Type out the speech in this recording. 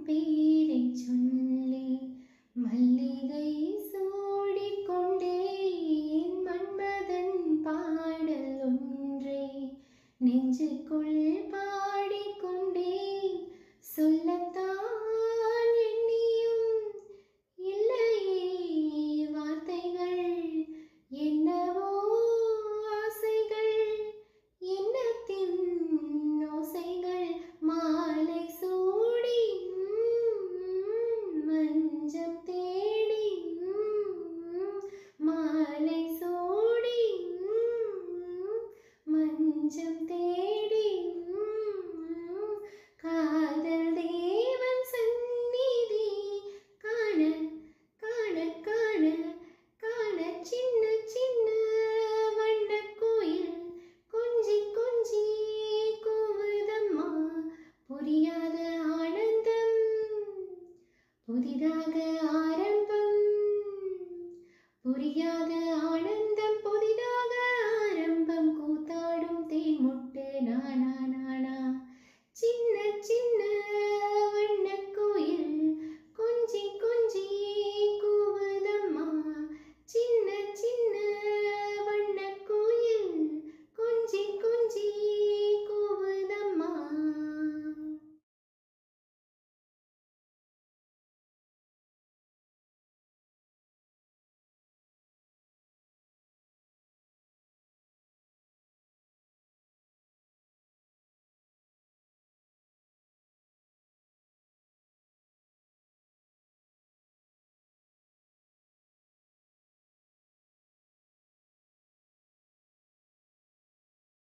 பேரைச் சொல்லி மல்லிகை சூடிக்கொண்டேன் மன்மதன் பாடல் ஒன்றை நெஞ்சுக்குள் பாடிக்கொண்டேன் சொல்லத்தான் எண்ணியும் இல்லையே வார்த்தைகள் என்னவோ ஆசைகள் எண்ணத்தின் ஓசைகள் மாலை சூடி மஞ்சம் தேடி மாலை சூடி மஞ்சம் தேடி காதல் தேவன் சந்நிதி காண காண காண காண சின்ன சின்ன வண்ணக் கோயில் கொஞ்சி கொஞ்சி கூவுதம்மா புரியாத ஆனந்தம் புதிதாக ஆரம்பம் புரியாத